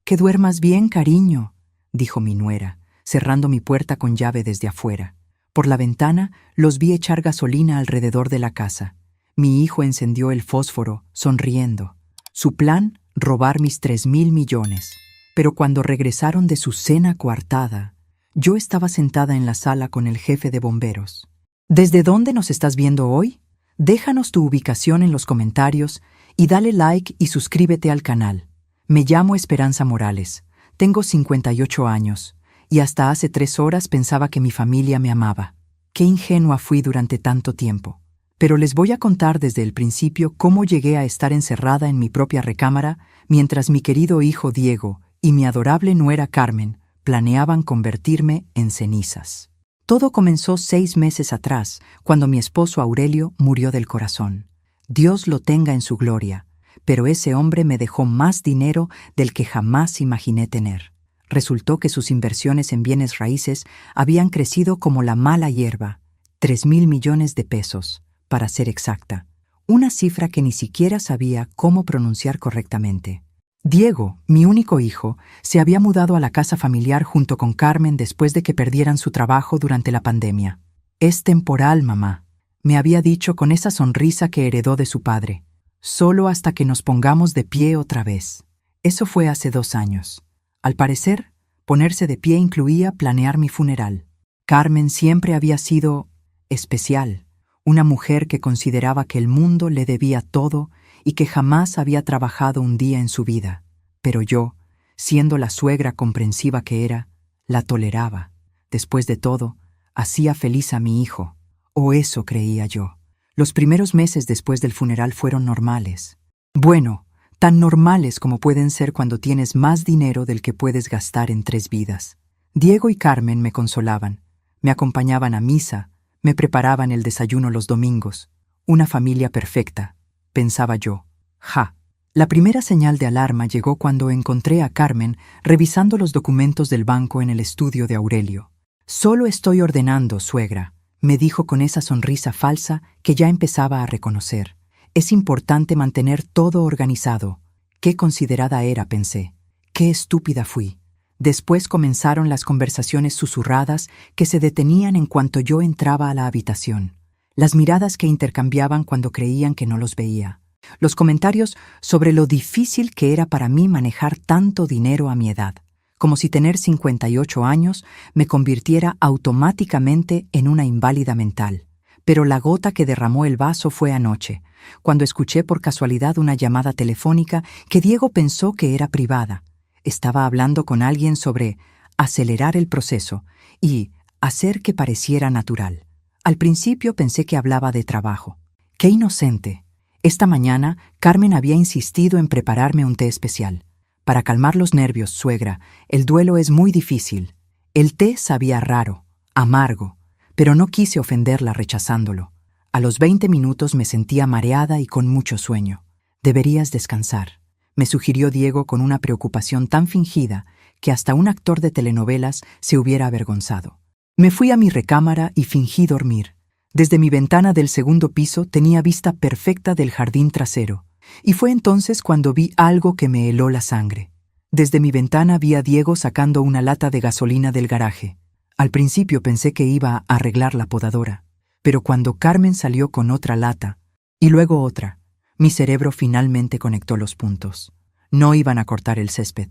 Que duermas bien, cariño, dijo mi nuera, cerrando mi puerta con llave desde afuera. Por la ventana los vi echar gasolina alrededor de la casa. Mi hijo encendió el fósforo, sonriendo. Su plan, robar mis 3.000 millones. Pero cuando regresaron de su cena coartada, yo estaba sentada en la sala con el jefe de bomberos. ¿Desde dónde nos estás viendo hoy? Déjanos tu ubicación en los comentarios y dale like y suscríbete al canal. Me llamo Esperanza Morales, tengo 58 años y hasta hace 3 horas pensaba que mi familia me amaba. Qué ingenua fui durante tanto tiempo. Pero les voy a contar desde el principio cómo llegué a estar encerrada en mi propia recámara mientras mi querido hijo Diego y mi adorable nuera Carmen planeaban convertirme en cenizas. Todo comenzó 6 meses atrás, cuando mi esposo Aurelio murió del corazón. Dios lo tenga en su gloria, pero ese hombre me dejó más dinero del que jamás imaginé tener. Resultó que sus inversiones en bienes raíces habían crecido como la mala hierba, 3.000 millones de pesos, para ser exacta, una cifra que ni siquiera sabía cómo pronunciar correctamente. Diego, mi único hijo, se había mudado a la casa familiar junto con Carmen después de que perdieran su trabajo durante la pandemia. «Es temporal, mamá», me había dicho con esa sonrisa que heredó de su padre. «Solo hasta que nos pongamos de pie otra vez». Eso fue hace 2 años. Al parecer, ponerse de pie incluía planear mi funeral. Carmen siempre había sido especial, una mujer que consideraba que el mundo le debía todo y que jamás había trabajado un día en su vida. Pero yo, siendo la suegra comprensiva que era, la toleraba. Después de todo, hacía feliz a mi hijo, o eso creía yo. Los primeros meses después del funeral fueron normales. Bueno, tan normales como pueden ser cuando tienes más dinero del que puedes gastar en 3 vidas. Diego y Carmen me consolaban, me acompañaban a misa, me preparaban el desayuno los domingos. Una familia perfecta, pensaba yo. ¡Ja! La primera señal de alarma llegó cuando encontré a Carmen revisando los documentos del banco en el estudio de Aurelio. «Solo estoy ordenando, suegra», me dijo con esa sonrisa falsa que ya empezaba a reconocer. «Es importante mantener todo organizado». Qué considerada era, pensé. Qué estúpida fui. Después comenzaron las conversaciones susurradas que se detenían en cuanto yo entraba a la habitación. Las miradas que intercambiaban cuando creían que no los veía. Los comentarios sobre lo difícil que era para mí manejar tanto dinero a mi edad, como si tener 58 años me convirtiera automáticamente en una inválida mental. Pero la gota que derramó el vaso fue anoche, cuando escuché por casualidad una llamada telefónica que Diego pensó que era privada. Estaba hablando con alguien sobre acelerar el proceso y hacer que pareciera natural. Al principio pensé que hablaba de trabajo. ¡Qué inocente! Esta mañana, Carmen había insistido en prepararme un té especial. Para calmar los nervios, suegra, el duelo es muy difícil. El té sabía raro, amargo, pero no quise ofenderla rechazándolo. A los 20 minutos me sentía mareada y con mucho sueño. «Deberías descansar», me sugirió Diego con una preocupación tan fingida que hasta un actor de telenovelas se hubiera avergonzado. Me fui a mi recámara y fingí dormir. Desde mi ventana del segundo piso tenía vista perfecta del jardín trasero, y fue entonces cuando vi algo que me heló la sangre. Desde mi ventana vi a Diego sacando una lata de gasolina del garaje. Al principio pensé que iba a arreglar la podadora, pero cuando Carmen salió con otra lata, y luego otra, mi cerebro finalmente conectó los puntos. No iban a cortar el césped,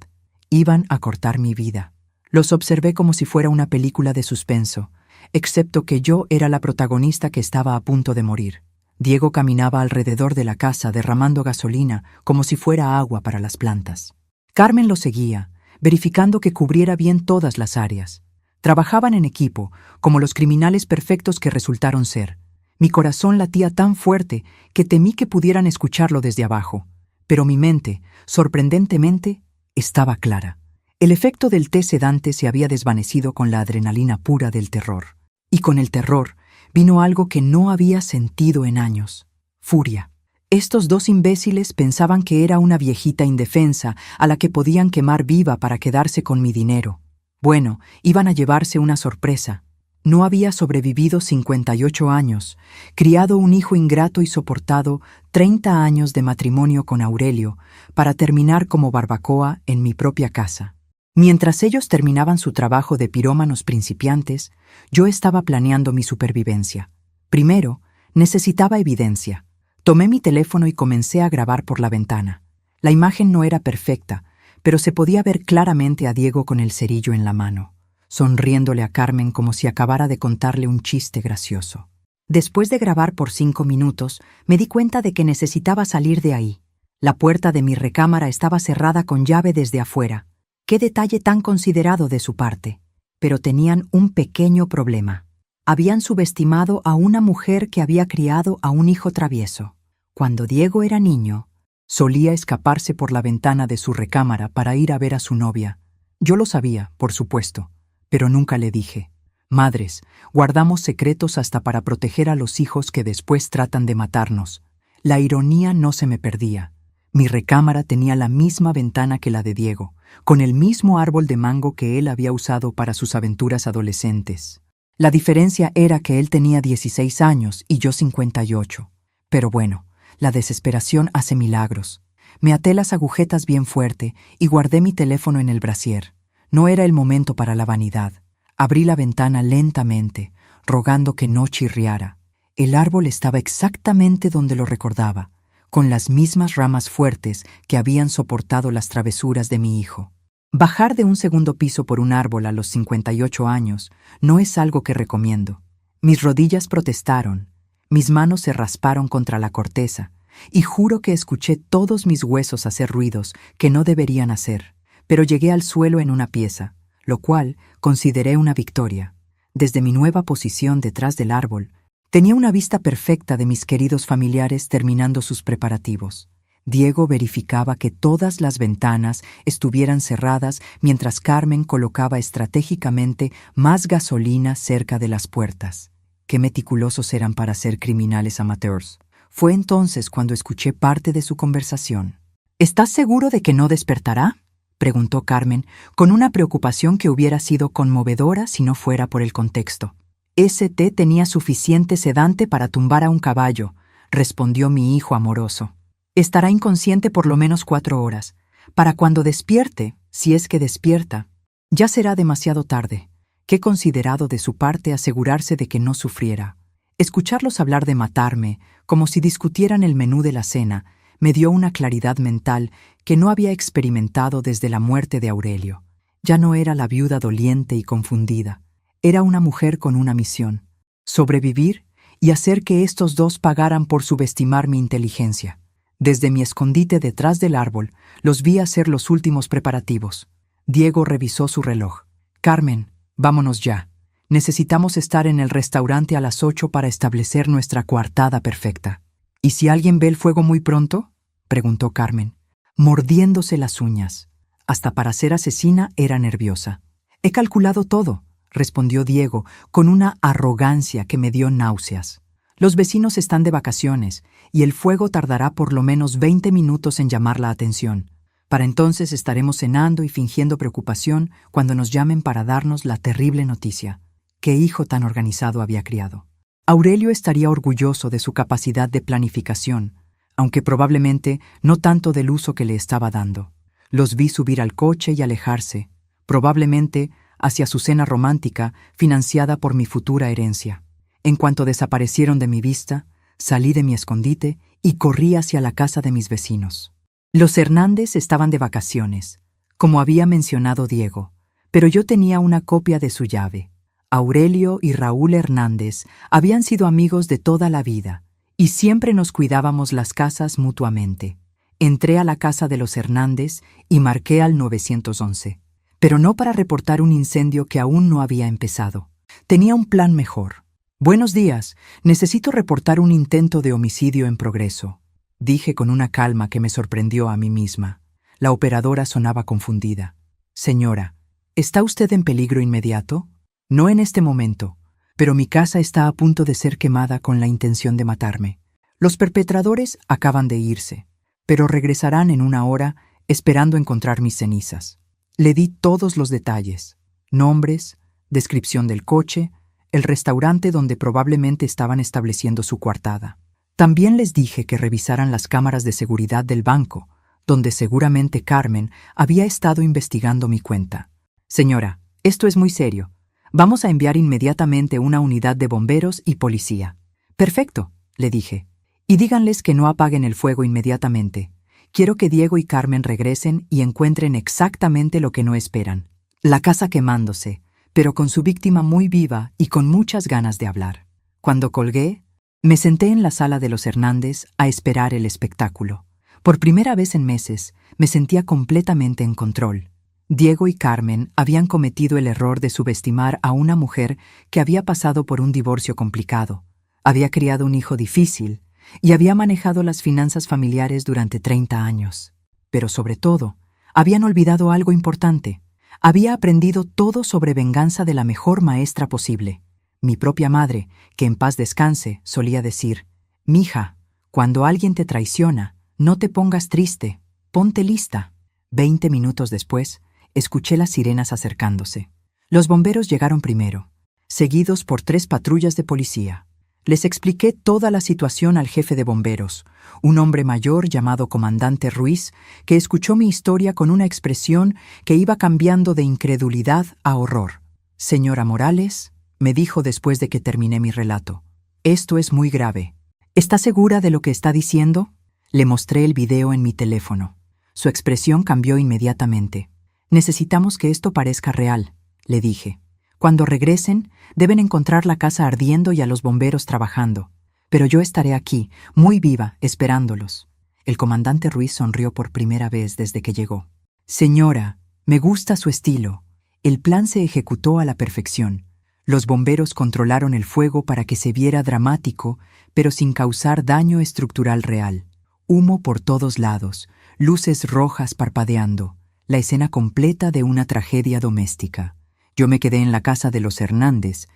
iban a cortar mi vida. Los observé como si fuera una película de suspenso, excepto que yo era la protagonista que estaba a punto de morir. Diego caminaba alrededor de la casa derramando gasolina como si fuera agua para las plantas. Carmen lo seguía, verificando que cubriera bien todas las áreas. Trabajaban en equipo, como los criminales perfectos que resultaron ser. Mi corazón latía tan fuerte que temí que pudieran escucharlo desde abajo. Pero mi mente, sorprendentemente, estaba clara. El efecto del té sedante se había desvanecido con la adrenalina pura del terror. Y con el terror vino algo que no había sentido en años: furia. Estos 2 imbéciles pensaban que era una viejita indefensa a la que podían quemar viva para quedarse con mi dinero. Bueno, iban a llevarse una sorpresa. No había sobrevivido 58 años, criado un hijo ingrato y soportado 30 años de matrimonio con Aurelio para terminar como barbacoa en mi propia casa. Mientras ellos terminaban su trabajo de pirómanos principiantes, yo estaba planeando mi supervivencia. Primero, necesitaba evidencia. Tomé mi teléfono y comencé a grabar por la ventana. La imagen no era perfecta, pero se podía ver claramente a Diego con el cerillo en la mano, sonriéndole a Carmen como si acabara de contarle un chiste gracioso. Después de grabar por 5 minutos, me di cuenta de que necesitaba salir de ahí. La puerta de mi recámara estaba cerrada con llave desde afuera. Qué detalle tan considerado de su parte. Pero tenían un pequeño problema. Habían subestimado a una mujer que había criado a un hijo travieso. Cuando Diego era niño, solía escaparse por la ventana de su recámara para ir a ver a su novia. Yo lo sabía, por supuesto, pero nunca le dije. Madres, guardamos secretos hasta para proteger a los hijos que después tratan de matarnos. La ironía no se me perdía. Mi recámara tenía la misma ventana que la de Diego, con el mismo árbol de mango que él había usado para sus aventuras adolescentes. La diferencia era que él tenía 16 años y yo 58. Pero bueno, la desesperación hace milagros. Me até las agujetas bien fuerte y guardé mi teléfono en el brasier. No era el momento para la vanidad. Abrí la ventana lentamente, rogando que no chirriara. El árbol estaba exactamente donde lo recordaba, con las mismas ramas fuertes que habían soportado las travesuras de mi hijo. Bajar de un segundo piso por un árbol a los 58 años no es algo que recomiendo. Mis rodillas protestaron, mis manos se rasparon contra la corteza, y juro que escuché todos mis huesos hacer ruidos que no deberían hacer, pero llegué al suelo en una pieza, lo cual consideré una victoria. Desde mi nueva posición detrás del árbol, tenía una vista perfecta de mis queridos familiares terminando sus preparativos. Diego verificaba que todas las ventanas estuvieran cerradas mientras Carmen colocaba estratégicamente más gasolina cerca de las puertas. Qué meticulosos eran para ser criminales amateurs. Fue entonces cuando escuché parte de su conversación. ¿Estás seguro de que no despertará?, preguntó Carmen, con una preocupación que hubiera sido conmovedora si no fuera por el contexto. Ese té tenía suficiente sedante para tumbar a un caballo, respondió mi hijo amoroso. Estará inconsciente por lo menos 4 horas. Para cuando despierte, si es que despierta, ya será demasiado tarde. Qué considerado de su parte asegurarse de que no sufriera. Escucharlos hablar de matarme, como si discutieran el menú de la cena, me dio una claridad mental que no había experimentado desde la muerte de Aurelio. Ya no era la viuda doliente y confundida. Era una mujer con una misión: sobrevivir y hacer que estos dos pagaran por subestimar mi inteligencia. Desde mi escondite detrás del árbol, los vi hacer los últimos preparativos. Diego revisó su reloj. Carmen, vámonos ya. Necesitamos estar en el restaurante a las 8 para establecer nuestra coartada perfecta. ¿Y si alguien ve el fuego muy pronto?, preguntó Carmen, mordiéndose las uñas. Hasta para ser asesina era nerviosa. He calculado todo, respondió Diego con una arrogancia que me dio náuseas. Los vecinos están de vacaciones y el fuego tardará por lo menos 20 minutos en llamar la atención. Para entonces estaremos cenando y fingiendo preocupación cuando nos llamen para darnos la terrible noticia. ¿Qué hijo tan organizado había criado? Aurelio estaría orgulloso de su capacidad de planificación, aunque probablemente no tanto del uso que le estaba dando. Los vi subir al coche y alejarse, probablemente hacia su cena romántica financiada por mi futura herencia. En cuanto desaparecieron de mi vista, salí de mi escondite y corrí hacia la casa de mis vecinos. Los Hernández estaban de vacaciones, como había mencionado Diego, pero yo tenía una copia de su llave. Aurelio y Raúl Hernández habían sido amigos de toda la vida y siempre nos cuidábamos las casas mutuamente. Entré a la casa de los Hernández y marqué al 911, pero no para reportar un incendio que aún no había empezado. Tenía un plan mejor. Buenos días, necesito reportar un intento de homicidio en progreso, dije con una calma que me sorprendió a mí misma. La operadora sonaba confundida. Señora, ¿está usted en peligro inmediato? No en este momento, pero mi casa está a punto de ser quemada con la intención de matarme. Los perpetradores acaban de irse, pero regresarán en 1 hora esperando encontrar mis cenizas. Le di todos los detalles: nombres, descripción del coche, el restaurante donde probablemente estaban estableciendo su coartada. También les dije que revisaran las cámaras de seguridad del banco, donde seguramente Carmen había estado investigando mi cuenta. Señora, esto es muy serio. Vamos a enviar inmediatamente una unidad de bomberos y policía. Perfecto, le dije. Y díganles que no apaguen el fuego inmediatamente. Quiero que Diego y Carmen regresen y encuentren exactamente lo que no esperan. La casa quemándose, pero con su víctima muy viva y con muchas ganas de hablar. Cuando colgué, me senté en la sala de los Hernández a esperar el espectáculo. Por primera vez en meses, me sentía completamente en control. Diego y Carmen habían cometido el error de subestimar a una mujer que había pasado por un divorcio complicado, había criado un hijo difícil y había manejado las finanzas familiares durante 30 años. Pero sobre todo, habían olvidado algo importante. Había aprendido todo sobre venganza de la mejor maestra posible. Mi propia madre, que en paz descanse, solía decir: «Mija, cuando alguien te traiciona, no te pongas triste, ponte lista». 20 minutos después, escuché las sirenas acercándose. Los bomberos llegaron primero, seguidos por 3 patrullas de policía. Les expliqué toda la situación al jefe de bomberos, un hombre mayor llamado Comandante Ruiz, que escuchó mi historia con una expresión que iba cambiando de incredulidad a horror. «Señora Morales», me dijo después de que terminé mi relato, «esto es muy grave. ¿Está segura de lo que está diciendo?». Le mostré el video en mi teléfono. Su expresión cambió inmediatamente. «Necesitamos que esto parezca real», le dije. «Cuando regresen, deben encontrar la casa ardiendo y a los bomberos trabajando. Pero yo estaré aquí, muy viva, esperándolos». El comandante Ruiz sonrió por primera vez desde que llegó. «Señora, me gusta su estilo». El plan se ejecutó a la perfección. Los bomberos controlaron el fuego para que se viera dramático, pero sin causar daño estructural real. Humo por todos lados, luces rojas parpadeando, la escena completa de una tragedia doméstica. Yo me quedé en la casa de los Hernández,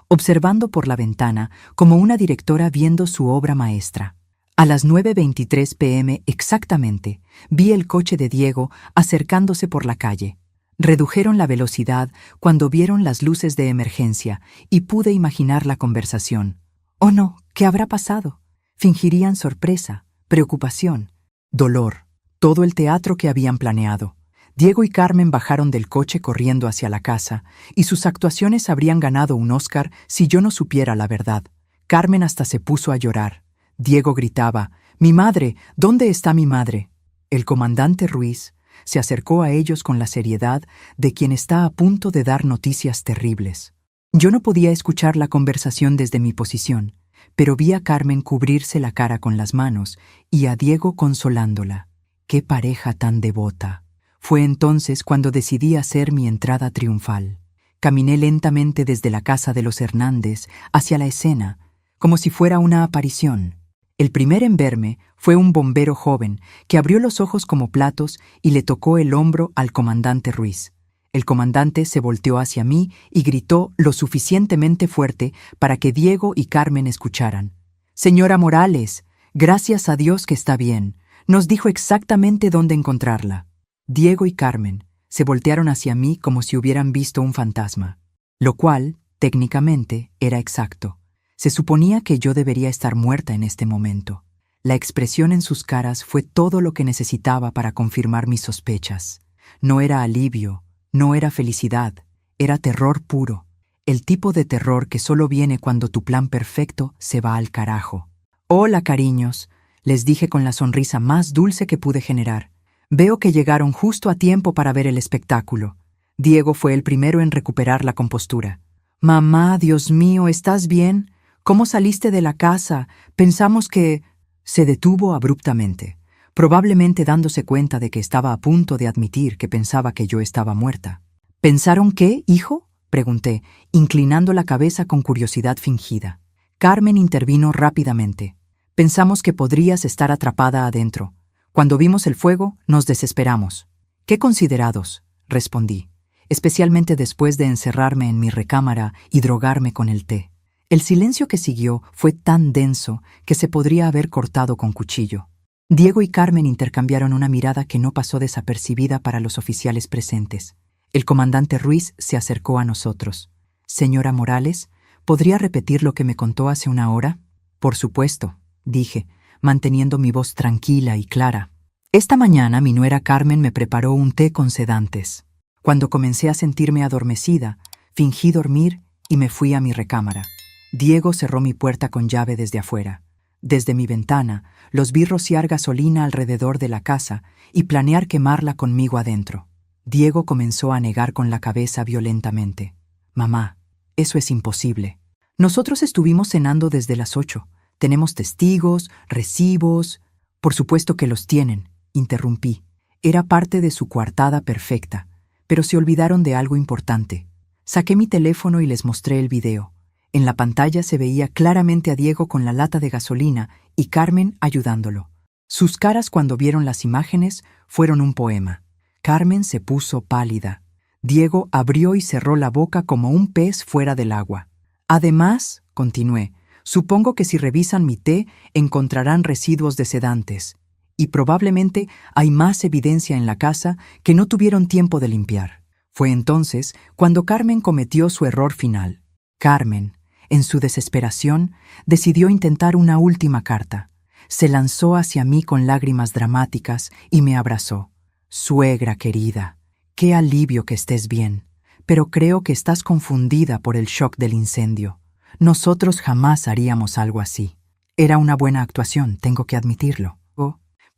observando por la ventana como una directora viendo su obra maestra. A las 9:23 p.m. exactamente, vi el coche de Diego acercándose por la calle. Redujeron la velocidad cuando vieron las luces de emergencia y pude imaginar la conversación. «Oh no, ¿qué habrá pasado?». Fingirían sorpresa, preocupación, dolor, todo el teatro que habían planeado. Diego y Carmen bajaron del coche corriendo hacia la casa, y sus actuaciones habrían ganado un Oscar si yo no supiera la verdad. Carmen hasta se puso a llorar. Diego gritaba: «¡Mi madre! ¿Dónde está mi madre?». El comandante Ruiz se acercó a ellos con la seriedad de quien está a punto de dar noticias terribles. Yo no podía escuchar la conversación desde mi posición, pero vi a Carmen cubrirse la cara con las manos y a Diego consolándola. ¡Qué pareja tan devota! Fue entonces cuando decidí hacer mi entrada triunfal. Caminé lentamente desde la casa de los Hernández hacia la escena, como si fuera una aparición. El primero en verme fue un bombero joven que abrió los ojos como platos y le tocó el hombro al comandante Ruiz. El comandante se volteó hacia mí y gritó lo suficientemente fuerte para que Diego y Carmen escucharan. «Señora Morales, gracias a Dios que está bien. Nos dijo exactamente dónde encontrarla». Diego y Carmen se voltearon hacia mí como si hubieran visto un fantasma, lo cual, técnicamente, era exacto. Se suponía que yo debería estar muerta en este momento. La expresión en sus caras fue todo lo que necesitaba para confirmar mis sospechas. No era alivio, no era felicidad, era terror puro. El tipo de terror que solo viene cuando tu plan perfecto se va al carajo. «Hola, cariños», les dije con la sonrisa más dulce que pude generar. «Veo que llegaron justo a tiempo para ver el espectáculo». Diego fue el primero en recuperar la compostura. «Mamá, Dios mío, ¿estás bien? ¿Cómo saliste de la casa? Pensamos que...». Se detuvo abruptamente, probablemente dándose cuenta de que estaba a punto de admitir que pensaba que yo estaba muerta. «¿Pensaron qué, hijo?», pregunté, inclinando la cabeza con curiosidad fingida. Carmen intervino rápidamente. «Pensamos que podrías estar atrapada adentro. Cuando vimos el fuego, nos desesperamos». «Qué considerados», respondí, especialmente después de encerrarme en mi recámara y drogarme con el té. El silencio que siguió fue tan denso que se podría haber cortado con cuchillo. Diego y Carmen intercambiaron una mirada que no pasó desapercibida para los oficiales presentes. El comandante Ruiz se acercó a nosotros. Señora Morales, ¿podría repetir lo que me contó hace una hora? Por supuesto, dije, manteniendo mi voz tranquila y clara. Esta mañana mi nuera Carmen me preparó un té con sedantes. Cuando comencé a sentirme adormecida, fingí dormir y me fui a mi recámara. Diego cerró mi puerta con llave desde afuera. Desde mi ventana, los vi rociar gasolina alrededor de la casa y planear quemarla conmigo adentro. Diego comenzó a negar con la cabeza violentamente. Mamá, eso es imposible. Nosotros estuvimos cenando desde las 8. Tenemos testigos, recibos. Por supuesto que los tienen, interrumpí. Era parte de su coartada perfecta, pero se olvidaron de algo importante. Saqué mi teléfono y les mostré el video. En la pantalla se veía claramente a Diego con la lata de gasolina y Carmen ayudándolo. Sus caras cuando vieron las imágenes fueron un poema. Carmen se puso pálida. Diego abrió y cerró la boca como un pez fuera del agua. Además, continué, supongo que si revisan mi té encontrarán residuos de sedantes. Y probablemente hay más evidencia en la casa que no tuvieron tiempo de limpiar. Fue entonces cuando Carmen cometió su error final. Carmen, en su desesperación, decidió intentar una última carta. Se lanzó hacia mí con lágrimas dramáticas y me abrazó. Suegra querida, qué alivio que estés bien, pero creo que estás confundida por el shock del incendio. Nosotros jamás haríamos algo así. Era una buena actuación, tengo que admitirlo.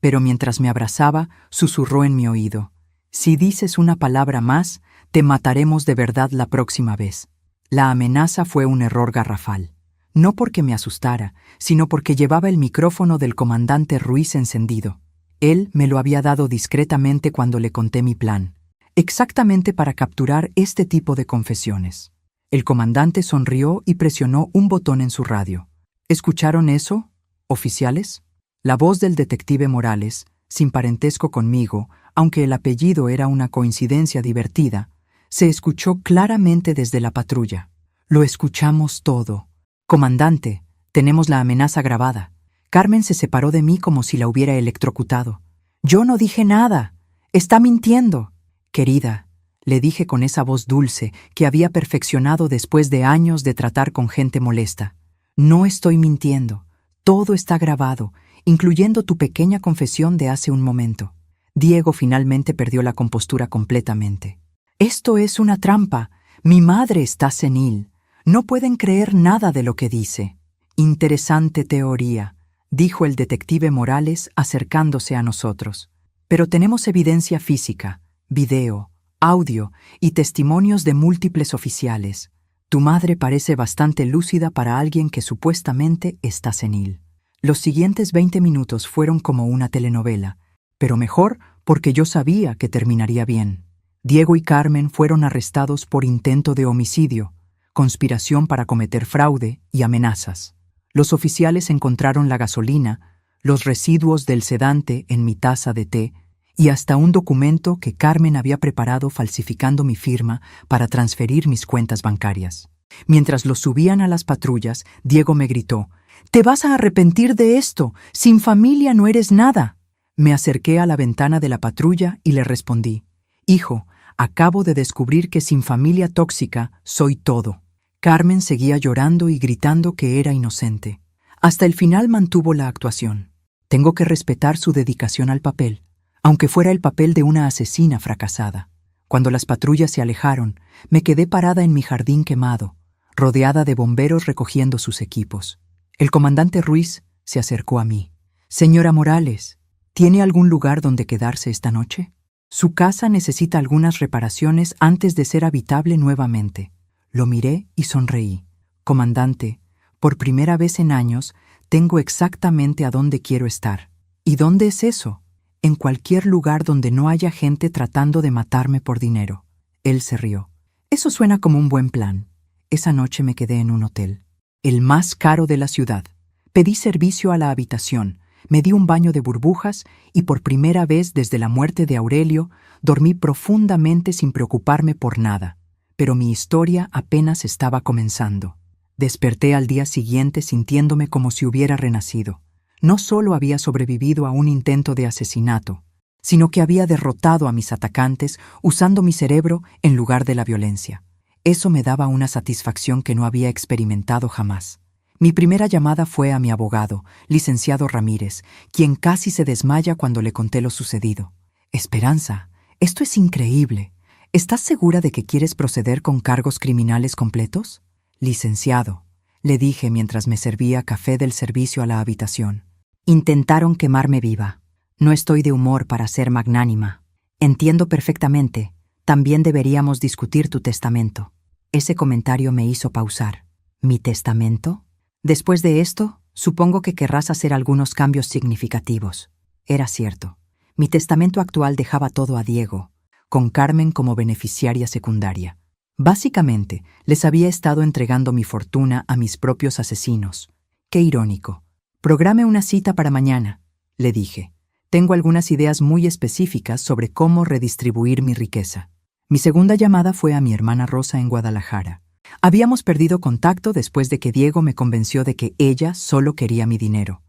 Pero mientras me abrazaba, susurró en mi oído. Si dices una palabra más, te mataremos de verdad la próxima vez. La amenaza fue un error garrafal. No porque me asustara, sino porque llevaba el micrófono del comandante Ruiz encendido. Él me lo había dado discretamente cuando le conté mi plan, exactamente para capturar este tipo de confesiones. El comandante sonrió y presionó un botón en su radio. ¿Escucharon eso, oficiales? La voz del detective Morales, sin parentesco conmigo, aunque el apellido era una coincidencia divertida, se escuchó claramente desde la patrulla. Lo escuchamos todo. Comandante, tenemos la amenaza grabada. Carmen se separó de mí como si la hubiera electrocutado. Yo no dije nada. Está mintiendo. Querida, le dije con esa voz dulce que había perfeccionado después de años de tratar con gente molesta. No estoy mintiendo. Todo está grabado, incluyendo tu pequeña confesión de hace un momento. Diego finalmente perdió la compostura completamente. Esto es una trampa. Mi madre está senil. No pueden creer nada de lo que dice. Interesante teoría, dijo el detective Morales acercándose a nosotros. Pero tenemos evidencia física, video, audio y testimonios de múltiples oficiales. Tu madre parece bastante lúcida para alguien que supuestamente está senil. Los siguientes 20 minutos fueron como una telenovela, pero mejor porque yo sabía que terminaría bien. Diego y Carmen fueron arrestados por intento de homicidio, conspiración para cometer fraude y amenazas. Los oficiales encontraron la gasolina, los residuos del sedante en mi taza de té y hasta un documento que Carmen había preparado falsificando mi firma para transferir mis cuentas bancarias. Mientras los subían a las patrullas, Diego me gritó, «¡Te vas a arrepentir de esto! ¡Sin familia no eres nada!». Me acerqué a la ventana de la patrulla y le respondí, «Hijo, acabo de descubrir que sin familia tóxica soy todo». Carmen seguía llorando y gritando que era inocente. Hasta el final mantuvo la actuación. Tengo que respetar su dedicación al papel, aunque fuera el papel de una asesina fracasada. Cuando las patrullas se alejaron, me quedé parada en mi jardín quemado, rodeada de bomberos recogiendo sus equipos. El comandante Ruiz se acercó a mí. «Señora Morales, ¿tiene algún lugar donde quedarse esta noche? Su casa necesita algunas reparaciones antes de ser habitable nuevamente». Lo miré y sonreí. «Comandante, por primera vez en años tengo exactamente a dónde quiero estar». «¿Y dónde es eso?» «En cualquier lugar donde no haya gente tratando de matarme por dinero». Él se rió. «Eso suena como un buen plan». Esa noche me quedé en un hotel, el más caro de la ciudad. Pedí servicio a la habitación, me di un baño de burbujas y por primera vez desde la muerte de Aurelio dormí profundamente sin preocuparme por nada. Pero mi historia apenas estaba comenzando. Desperté al día siguiente sintiéndome como si hubiera renacido. No solo había sobrevivido a un intento de asesinato, sino que había derrotado a mis atacantes usando mi cerebro en lugar de la violencia. Eso me daba una satisfacción que no había experimentado jamás. Mi primera llamada fue a mi abogado, licenciado Ramírez, quien casi se desmaya cuando le conté lo sucedido. Esperanza, esto es increíble. ¿Estás segura de que quieres proceder con cargos criminales completos? Licenciado, le dije mientras me servía café del servicio a la habitación. Intentaron quemarme viva. No estoy de humor para ser magnánima. Entiendo perfectamente. También deberíamos discutir tu testamento. Ese comentario me hizo pausar. ¿Mi testamento? Después de esto, supongo que querrás hacer algunos cambios significativos. Era cierto. Mi testamento actual dejaba todo a Diego, con Carmen como beneficiaria secundaria. Básicamente, les había estado entregando mi fortuna a mis propios asesinos. Qué irónico. Programe una cita para mañana, le dije. Tengo algunas ideas muy específicas sobre cómo redistribuir mi riqueza. Mi segunda llamada fue a mi hermana Rosa en Guadalajara. Habíamos perdido contacto después de que Diego me convenció de que ella solo quería mi dinero.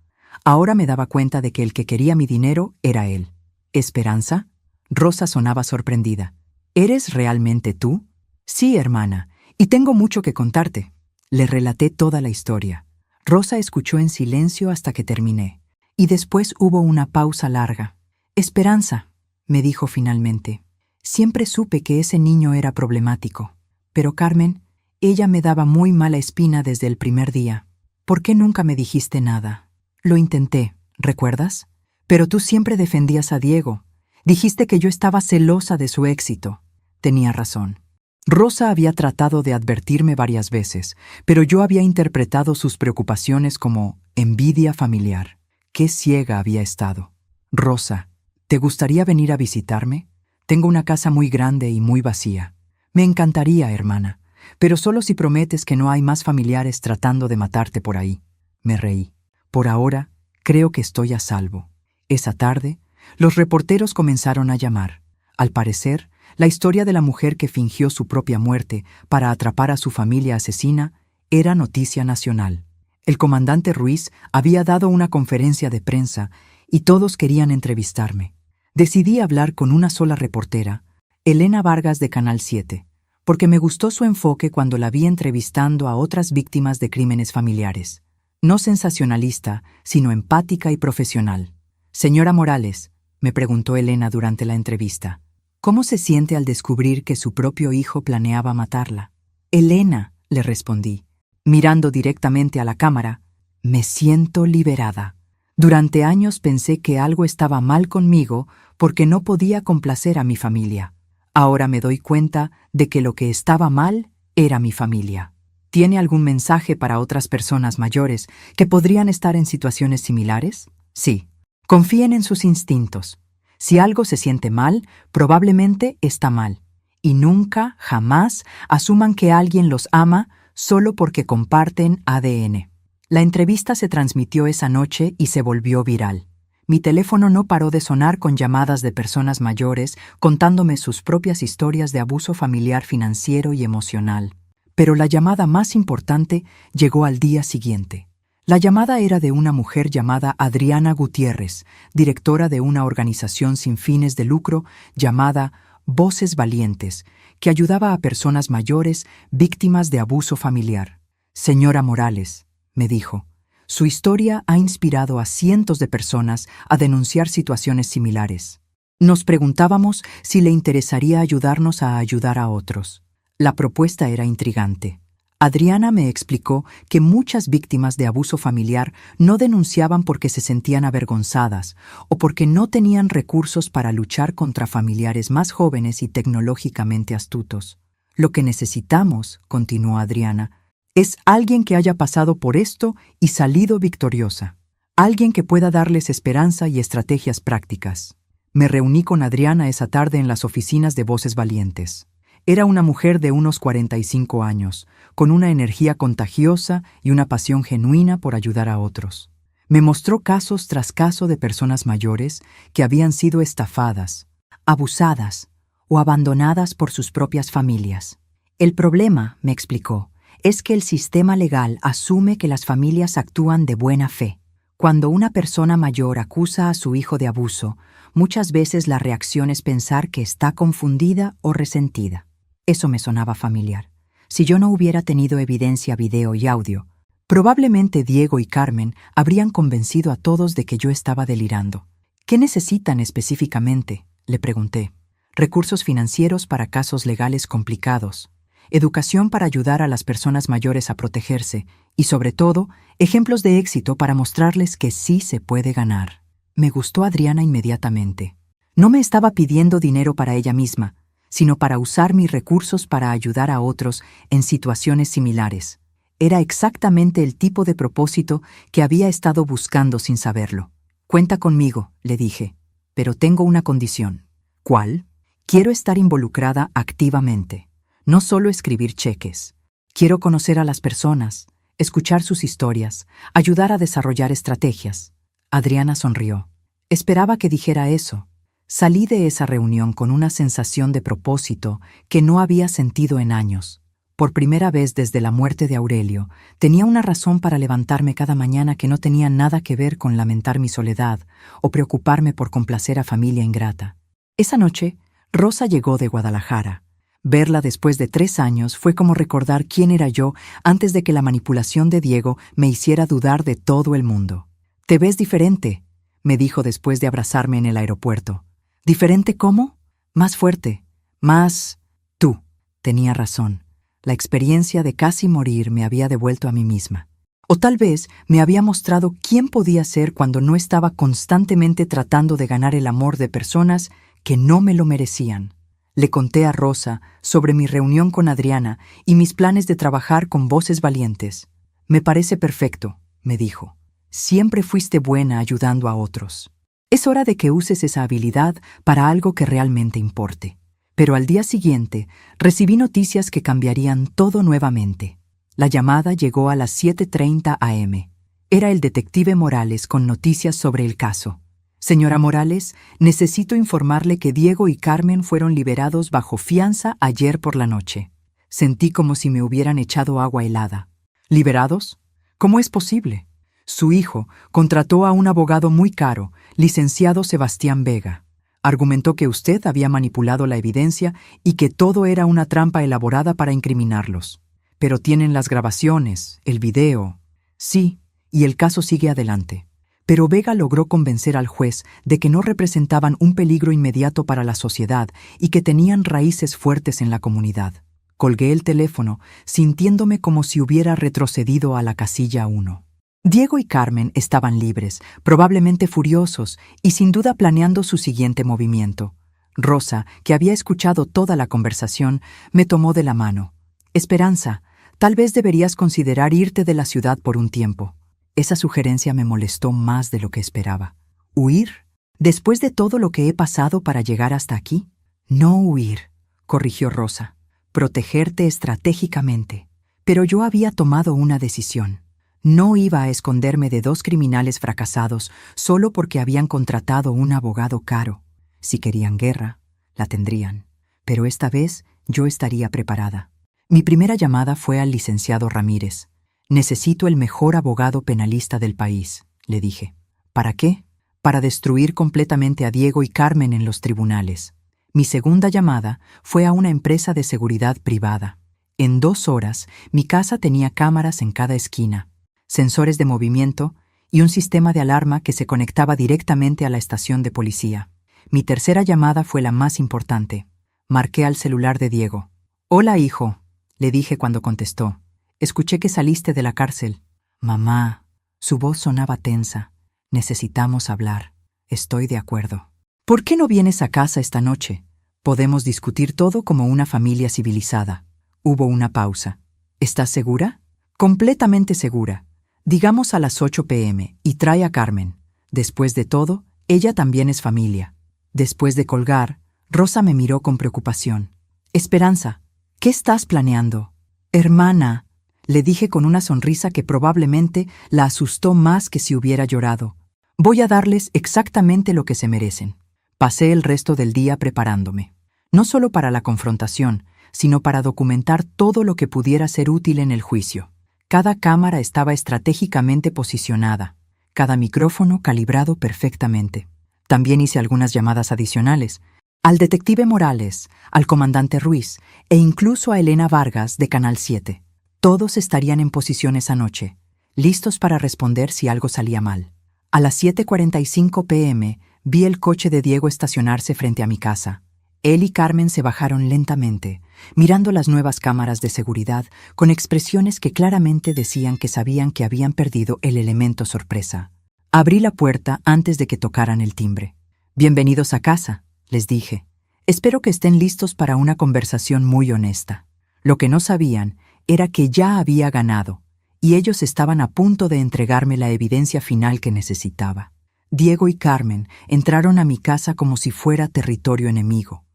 Ahora me daba cuenta de que el que quería mi dinero era él. ¿Esperanza? Rosa sonaba sorprendida. ¿Eres realmente tú? Sí, hermana, y tengo mucho que contarte. Le relaté toda la historia. Rosa escuchó en silencio hasta que terminé, y después hubo una pausa larga. Esperanza, me dijo finalmente. Siempre supe que ese niño era problemático. Pero Carmen, ella me daba muy mala espina desde el primer día. ¿Por qué nunca me dijiste nada? Lo intenté, ¿recuerdas? Pero tú siempre defendías a Diego. Dijiste que yo estaba celosa de su éxito. Tenía razón. Rosa había tratado de advertirme varias veces, pero yo había interpretado sus preocupaciones como envidia familiar. Qué ciega había estado. Rosa, ¿te gustaría venir a visitarme? Tengo una casa muy grande y muy vacía. Me encantaría, hermana, pero solo si prometes que no hay más familiares tratando de matarte por ahí. Me reí. Por ahora, creo que estoy a salvo. Esa tarde, los reporteros comenzaron a llamar. Al parecer, la historia de la mujer que fingió su propia muerte para atrapar a su familia asesina era noticia nacional. El comandante Ruiz había dado una conferencia de prensa y todos querían entrevistarme. Decidí hablar con una sola reportera, Elena Vargas de Canal 7, porque me gustó su enfoque cuando la vi entrevistando a otras víctimas de crímenes familiares. No sensacionalista, sino empática y profesional. Señora Morales, me preguntó Elena durante la entrevista, ¿cómo se siente al descubrir que su propio hijo planeaba matarla? Elena, le respondí, mirando directamente a la cámara, me siento liberada. Durante años pensé que algo estaba mal conmigo porque no podía complacer a mi familia. Ahora me doy cuenta de que lo que estaba mal era mi familia. ¿Tiene algún mensaje para otras personas mayores que podrían estar en situaciones similares? Sí. Confíen en sus instintos. Si algo se siente mal, probablemente está mal. Y nunca, jamás, asuman que alguien los ama solo porque comparten ADN. La entrevista se transmitió esa noche y se volvió viral. Mi teléfono no paró de sonar con llamadas de personas mayores contándome sus propias historias de abuso familiar financiero y emocional. Pero la llamada más importante llegó al día siguiente. La llamada era de una mujer llamada Adriana Gutiérrez, directora de una organización sin fines de lucro llamada Voces Valientes, que ayudaba a personas mayores víctimas de abuso familiar. Señora Morales, me dijo, su historia ha inspirado a cientos de personas a denunciar situaciones similares. Nos preguntábamos si le interesaría ayudarnos a ayudar a otros. La propuesta era intrigante. Adriana me explicó que muchas víctimas de abuso familiar no denunciaban porque se sentían avergonzadas o porque no tenían recursos para luchar contra familiares más jóvenes y tecnológicamente astutos. Lo que necesitamos, continuó Adriana, es alguien que haya pasado por esto y salido victoriosa. Alguien que pueda darles esperanza y estrategias prácticas. Me reuní con Adriana esa tarde en las oficinas de Voces Valientes. Era una mujer de unos 45 años, con una energía contagiosa y una pasión genuina por ayudar a otros. Me mostró casos tras caso de personas mayores que habían sido estafadas, abusadas o abandonadas por sus propias familias. El problema, me explicó, es que el sistema legal asume que las familias actúan de buena fe. Cuando una persona mayor acusa a su hijo de abuso, muchas veces la reacción es pensar que está confundida o resentida. Eso me sonaba familiar. Si yo no hubiera tenido evidencia, video y audio, probablemente Diego y Carmen habrían convencido a todos de que yo estaba delirando. ¿Qué necesitan específicamente?, le pregunté. Recursos financieros para casos legales complicados, educación para ayudar a las personas mayores a protegerse y, sobre todo, ejemplos de éxito para mostrarles que sí se puede ganar. Me gustó Adriana inmediatamente. No me estaba pidiendo dinero para ella misma, sino para usar mis recursos para ayudar a otros en situaciones similares. Era exactamente el tipo de propósito que había estado buscando sin saberlo. Cuenta conmigo, le dije, pero tengo una condición. ¿Cuál? Quiero estar involucrada activamente, no solo escribir cheques. Quiero conocer a las personas, escuchar sus historias, ayudar a desarrollar estrategias. Adriana sonrió. Esperaba que dijera eso. Salí de esa reunión con una sensación de propósito que no había sentido en años. Por primera vez desde la muerte de Aurelio, tenía una razón para levantarme cada mañana que no tenía nada que ver con lamentar mi soledad o preocuparme por complacer a familia ingrata. Esa noche, Rosa llegó de Guadalajara. Verla después de 3 años fue como recordar quién era yo antes de que la manipulación de Diego me hiciera dudar de todo el mundo. «Te ves diferente», me dijo después de abrazarme en el aeropuerto. ¿Diferente cómo? Más fuerte, más... Tú. Tenía razón. La experiencia de casi morir me había devuelto a mí misma. O tal vez me había mostrado quién podía ser cuando no estaba constantemente tratando de ganar el amor de personas que no me lo merecían. Le conté a Rosa sobre mi reunión con Adriana y mis planes de trabajar con Voces Valientes. «Me parece perfecto», me dijo. «Siempre fuiste buena ayudando a otros. Es hora de que uses esa habilidad para algo que realmente importe». Pero al día siguiente recibí noticias que cambiarían todo nuevamente. La llamada llegó a las 7:30 am. Era el detective Morales con noticias sobre el caso. «Señora Morales, necesito informarle que Diego y Carmen fueron liberados bajo fianza ayer por la noche». Sentí como si me hubieran echado agua helada. ¿Liberados? ¿Cómo es posible? Su hijo contrató a un abogado muy caro, licenciado Sebastián Vega. Argumentó que usted había manipulado la evidencia y que todo era una trampa elaborada para incriminarlos. Pero tienen las grabaciones, el video. Sí, y el caso sigue adelante. Pero Vega logró convencer al juez de que no representaban un peligro inmediato para la sociedad y que tenían raíces fuertes en la comunidad. Colgué el teléfono, sintiéndome como si hubiera retrocedido a la casilla 1. Diego y Carmen estaban libres, probablemente furiosos y sin duda planeando su siguiente movimiento. Rosa, que había escuchado toda la conversación, me tomó de la mano. «Esperanza, tal vez deberías considerar irte de la ciudad por un tiempo». Esa sugerencia me molestó más de lo que esperaba. ¿Huir? ¿Después de todo lo que he pasado para llegar hasta aquí? No huir, corrigió Rosa. Protegerte estratégicamente. Pero yo había tomado una decisión. No iba a esconderme de 2 criminales fracasados solo porque habían contratado un abogado caro. Si querían guerra, la tendrían. Pero esta vez yo estaría preparada. Mi primera llamada fue al licenciado Ramírez. «Necesito el mejor abogado penalista del país», le dije. «¿Para qué?» «Para destruir completamente a Diego y Carmen en los tribunales». Mi segunda llamada fue a una empresa de seguridad privada. En 2 horas, mi casa tenía cámaras en cada esquina, sensores de movimiento y un sistema de alarma que se conectaba directamente a la estación de policía. Mi tercera llamada fue la más importante. Marqué al celular de Diego. «Hola, hijo», le dije cuando contestó. «Escuché que saliste de la cárcel». «Mamá». Su voz sonaba tensa. «Necesitamos hablar». «Estoy de acuerdo». «¿Por qué no vienes a casa esta noche? Podemos discutir todo como una familia civilizada». Hubo una pausa. «¿Estás segura?» «Completamente segura. Digamos a las 8 p.m. y trae a Carmen. Después de todo, ella también es familia». Después de colgar, Rosa me miró con preocupación. «Esperanza, ¿qué estás planeando?» «Hermana», le dije con una sonrisa que probablemente la asustó más que si hubiera llorado. «Voy a darles exactamente lo que se merecen». Pasé el resto del día preparándome. No solo para la confrontación, sino para documentar todo lo que pudiera ser útil en el juicio. Cada cámara estaba estratégicamente posicionada, cada micrófono calibrado perfectamente. También hice algunas llamadas adicionales, al detective Morales, al comandante Ruiz e incluso a Elena Vargas de Canal 7. Todos estarían en posición esa noche, listos para responder si algo salía mal. A las 7:45 p.m. vi el coche de Diego estacionarse frente a mi casa. Él y Carmen se bajaron lentamente, mirando las nuevas cámaras de seguridad con expresiones que claramente decían que sabían que habían perdido el elemento sorpresa. Abrí la puerta antes de que tocaran el timbre. «Bienvenidos a casa», les dije. «Espero que estén listos para una conversación muy honesta». Lo que no sabían era que ya había ganado, y ellos estaban a punto de entregarme la evidencia final que necesitaba. Diego y Carmen entraron a mi casa como si fuera territorio enemigo,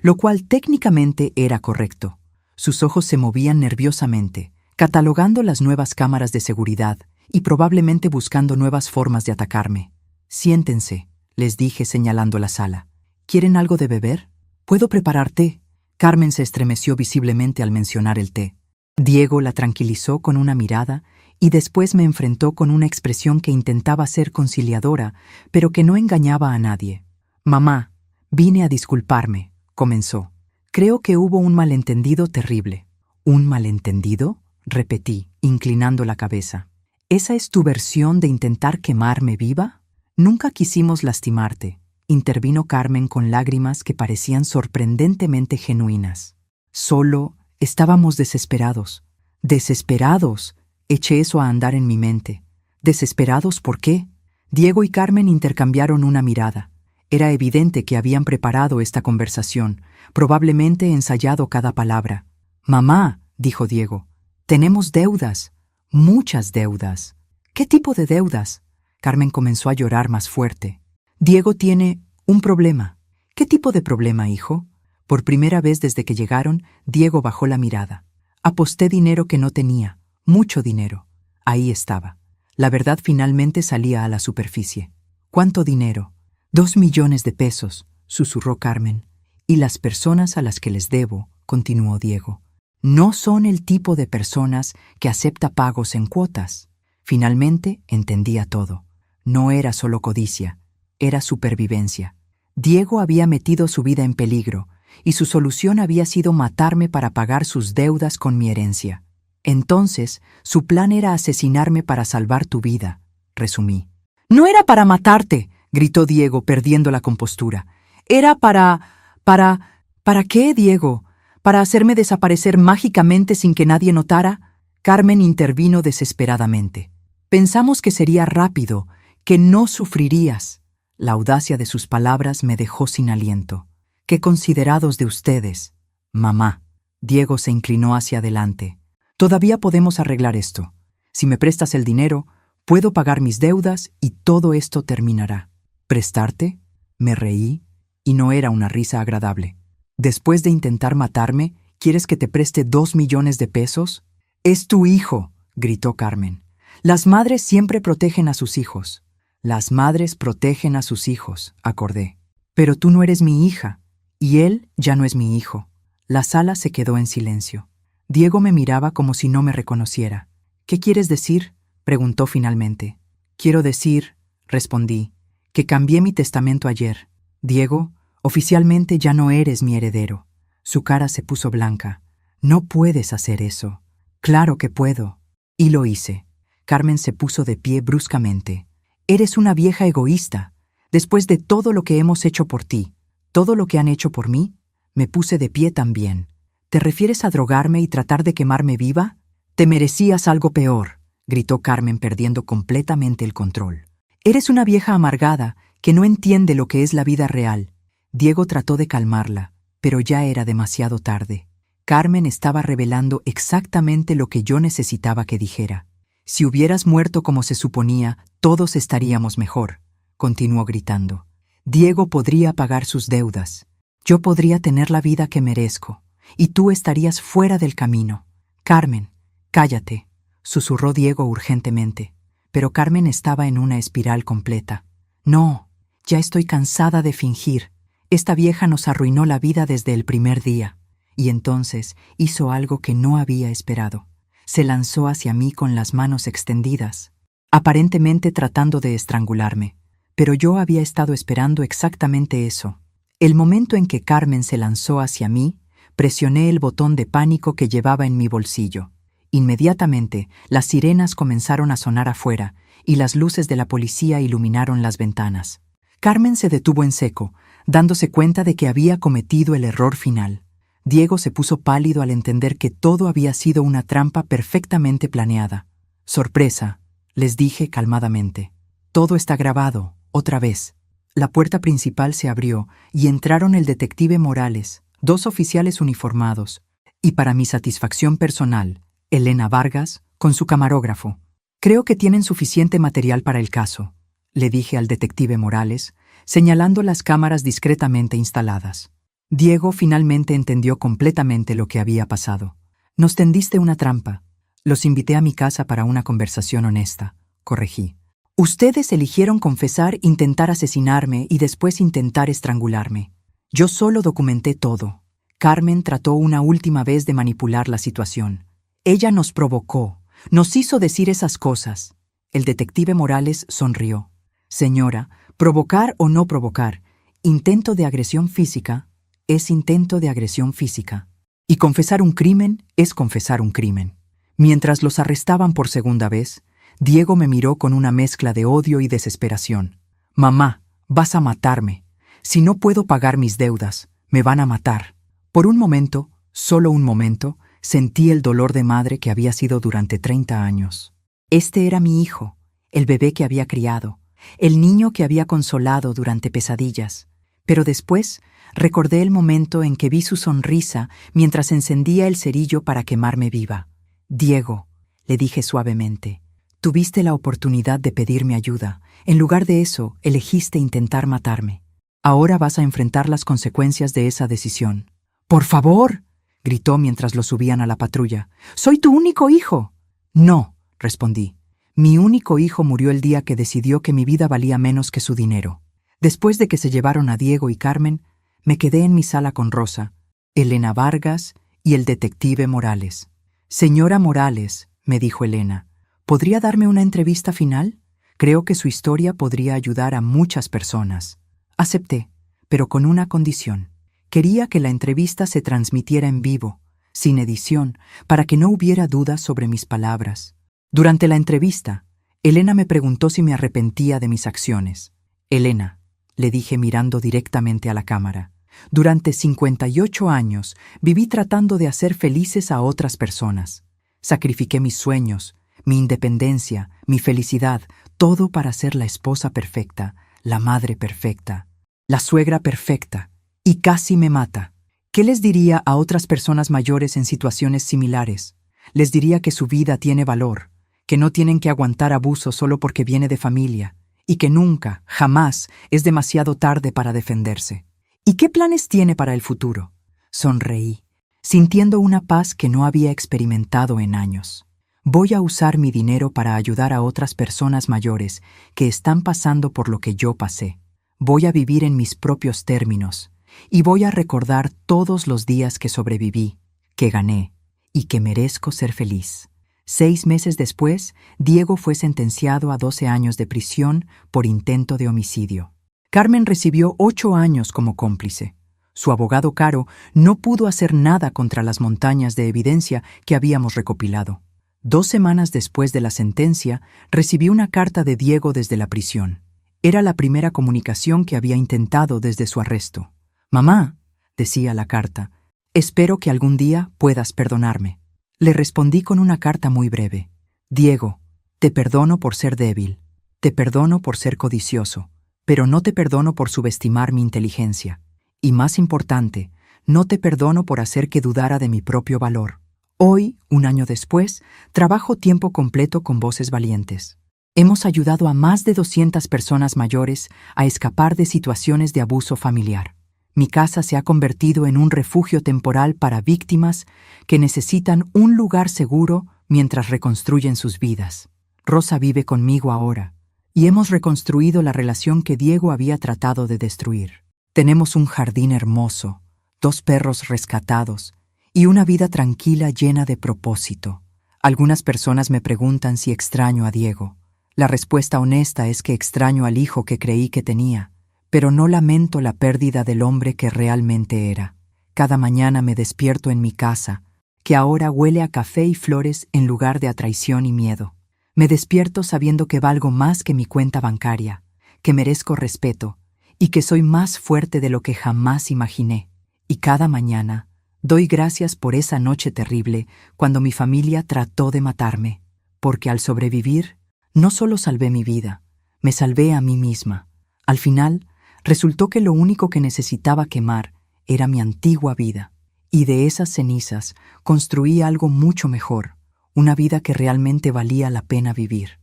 lo cual técnicamente era correcto. Sus ojos se movían nerviosamente, catalogando las nuevas cámaras de seguridad y probablemente buscando nuevas formas de atacarme. «Siéntense», les dije señalando la sala. «¿Quieren algo de beber? ¿Puedo preparar té?» Carmen se estremeció visiblemente al mencionar el té. Diego la tranquilizó con una mirada y después me enfrentó con una expresión que intentaba ser conciliadora, pero que no engañaba a nadie. «Mamá, vine a disculparme», comenzó. «Creo que hubo un malentendido terrible». «¿Un malentendido?», repetí, inclinando la cabeza. «¿Esa es tu versión de intentar quemarme viva?» «Nunca quisimos lastimarte», intervino Carmen con lágrimas que parecían sorprendentemente genuinas. «Solo estábamos desesperados». «¿Desesperados?», eché eso a andar en mi mente. «¿Desesperados por qué?». Diego y Carmen intercambiaron una mirada. Era evidente que habían preparado esta conversación, probablemente ensayado cada palabra. «Mamá», dijo Diego, «tenemos deudas, muchas deudas». «¿Qué tipo de deudas?». Carmen comenzó a llorar más fuerte. «Diego tiene un problema». «¿Qué tipo de problema, hijo?». Por primera vez desde que llegaron, Diego bajó la mirada. «Aposté dinero que no tenía, mucho dinero». Ahí estaba. La verdad finalmente salía a la superficie. «¿Cuánto dinero?». «2 millones de pesos», susurró Carmen. «Y las personas a las que les debo», continuó Diego, «no son el tipo de personas que acepta pagos en cuotas». Finalmente entendía todo. No era solo codicia, era supervivencia. Diego había metido su vida en peligro, y su solución había sido matarme para pagar sus deudas con mi herencia. Entonces, su plan era asesinarme para salvar tu vida, resumí. «No era para matarte», gritó Diego, perdiendo la compostura. «Era ¿Para qué, Diego? ¿Para hacerme desaparecer mágicamente sin que nadie notara?». Carmen intervino desesperadamente. «Pensamos que sería rápido, que no sufrirías». La audacia de sus palabras me dejó sin aliento. «Qué considerados de ustedes». «Mamá». Diego se inclinó hacia adelante. «Todavía podemos arreglar esto. Si me prestas el dinero, puedo pagar mis deudas y todo esto terminará». «¿Prestarte?». Me reí, y no era una risa agradable. «Después de intentar matarme, ¿quieres que te preste 2 millones de pesos?». «Es tu hijo», gritó Carmen. «Las madres siempre protegen a sus hijos». «Las madres protegen a sus hijos», acordé. «Pero tú no eres mi hija, y él ya no es mi hijo». La sala se quedó en silencio. Diego me miraba como si no me reconociera. «¿Qué quieres decir?», preguntó finalmente. «Quiero decir», respondí, «que cambié mi testamento ayer. Diego, oficialmente ya no eres mi heredero». Su cara se puso blanca. «No puedes hacer eso». «Claro que puedo». Y lo hice. Carmen se puso de pie bruscamente. «Eres una vieja egoísta. Después de todo lo que hemos hecho por ti, todo lo que han hecho por mí». Me puse de pie también. «¿Te refieres a drogarme y tratar de quemarme viva?». «Te merecías algo peor», gritó Carmen perdiendo completamente el control. «Eres una vieja amargada que no entiende lo que es la vida real». Diego trató de calmarla, pero ya era demasiado tarde. Carmen estaba revelando exactamente lo que yo necesitaba que dijera. «Si hubieras muerto como se suponía, todos estaríamos mejor», continuó gritando. «Diego podría pagar sus deudas. Yo podría tener la vida que merezco, y tú estarías fuera del camino». «Carmen, cállate», susurró Diego urgentemente, pero Carmen estaba en una espiral completa. «No, ya estoy cansada de fingir. Esta vieja nos arruinó la vida desde el primer día». Y entonces hizo algo que no había esperado. Se lanzó hacia mí con las manos extendidas, aparentemente tratando de estrangularme. Pero yo había estado esperando exactamente eso. El momento en que Carmen se lanzó hacia mí, presioné el botón de pánico que llevaba en mi bolsillo. Inmediatamente, las sirenas comenzaron a sonar afuera y las luces de la policía iluminaron las ventanas. Carmen se detuvo en seco, dándose cuenta de que había cometido el error final. Diego se puso pálido al entender que todo había sido una trampa perfectamente planeada. «Sorpresa», les dije calmadamente. «Todo está grabado, otra vez». La puerta principal se abrió y entraron el detective Morales, 2 oficiales uniformados, y para mi satisfacción personal, Elena Vargas, con su camarógrafo. «Creo que tienen suficiente material para el caso», le dije al detective Morales, señalando las cámaras discretamente instaladas. Diego finalmente entendió completamente lo que había pasado. «Nos tendiste una trampa. Los invité a mi casa para una conversación honesta», corregí. «Ustedes eligieron confesar, intentar asesinarme y después intentar estrangularme. Yo solo documenté todo. Carmen trató una última vez de manipular la situación. Ella nos provocó, nos hizo decir esas cosas». El detective Morales sonrió. «Señora, provocar o no provocar, intento de agresión física es intento de agresión física. Y confesar un crimen es confesar un crimen». Mientras los arrestaban por segunda vez, Diego me miró con una mezcla de odio y desesperación. «Mamá, vas a matarme. Si no puedo pagar mis deudas, me van a matar». Por un momento, solo un momento, sentí el dolor de madre que había sido durante 30 años. Este era mi hijo, el bebé que había criado, el niño que había consolado durante pesadillas. Pero después recordé el momento en que vi su sonrisa mientras encendía el cerillo para quemarme viva. «Diego», le dije suavemente, «tuviste la oportunidad de pedirme ayuda. En lugar de eso, elegiste intentar matarme. Ahora vas a enfrentar las consecuencias de esa decisión». «¡Por favor!», gritó mientras lo subían a la patrulla. «¡Soy tu único hijo!». «No», respondí. «Mi único hijo murió el día que decidió que mi vida valía menos que su dinero». Después de que se llevaron a Diego y Carmen, me quedé en mi sala con Rosa, Elena Vargas y el detective Morales. «Señora Morales», me dijo Elena, «¿podría darme una entrevista final? Creo que su historia podría ayudar a muchas personas». Acepté, pero con una condición. Quería que la entrevista se transmitiera en vivo, sin edición, para que no hubiera dudas sobre mis palabras. Durante la entrevista, Elena me preguntó si me arrepentía de mis acciones. «Elena», le dije mirando directamente a la cámara, «durante 58 años viví tratando de hacer felices a otras personas. Sacrifiqué mis sueños, mi independencia, mi felicidad, todo para ser la esposa perfecta, la madre perfecta, la suegra perfecta, y casi me mata. ¿Qué les diría a otras personas mayores en situaciones similares? Les diría que su vida tiene valor, que no tienen que aguantar abuso solo porque viene de familia, y que nunca, jamás, es demasiado tarde para defenderse. ¿Y qué planes tiene para el futuro?». Sonreí, sintiendo una paz que no había experimentado en años. «Voy a usar mi dinero para ayudar a otras personas mayores que están pasando por lo que yo pasé. Voy a vivir en mis propios términos, y voy a recordar todos los días que sobreviví, que gané, y que merezco ser feliz». 6 meses después, Diego fue sentenciado a 12 años de prisión por intento de homicidio. Carmen recibió 8 años como cómplice. Su abogado Caro no pudo hacer nada contra las montañas de evidencia que habíamos recopilado. 2 semanas después de la sentencia, recibí una carta de Diego desde la prisión. Era la primera comunicación que había intentado desde su arresto. «Mamá», decía la carta, «espero que algún día puedas perdonarme». Le respondí con una carta muy breve. «Diego, te perdono por ser débil, te perdono por ser codicioso, pero no te perdono por subestimar mi inteligencia. Y más importante, no te perdono por hacer que dudara de mi propio valor. Hoy, un año después, trabajo tiempo completo con Voces Valientes. Hemos ayudado a más de 200 personas mayores a escapar de situaciones de abuso familiar. Mi casa se ha convertido en un refugio temporal para víctimas que necesitan un lugar seguro mientras reconstruyen sus vidas. Rosa vive conmigo ahora, y hemos reconstruido la relación que Diego había tratado de destruir. Tenemos un jardín hermoso, 2 perros rescatados y una vida tranquila llena de propósito. Algunas personas me preguntan si extraño a Diego. La respuesta honesta es que extraño al hijo que creí que tenía, Pero no lamento la pérdida del hombre que realmente era. Cada mañana me despierto en mi casa, que ahora huele a café y flores en lugar de a traición y miedo. Me despierto sabiendo que valgo más que mi cuenta bancaria, que merezco respeto y que soy más fuerte de lo que jamás imaginé. Y cada mañana doy gracias por esa noche terrible cuando mi familia trató de matarme, porque al sobrevivir no solo salvé mi vida, me salvé a mí misma. Al final, resultó que lo único que necesitaba quemar era mi antigua vida, y de esas cenizas construí algo mucho mejor, una vida que realmente valía la pena vivir.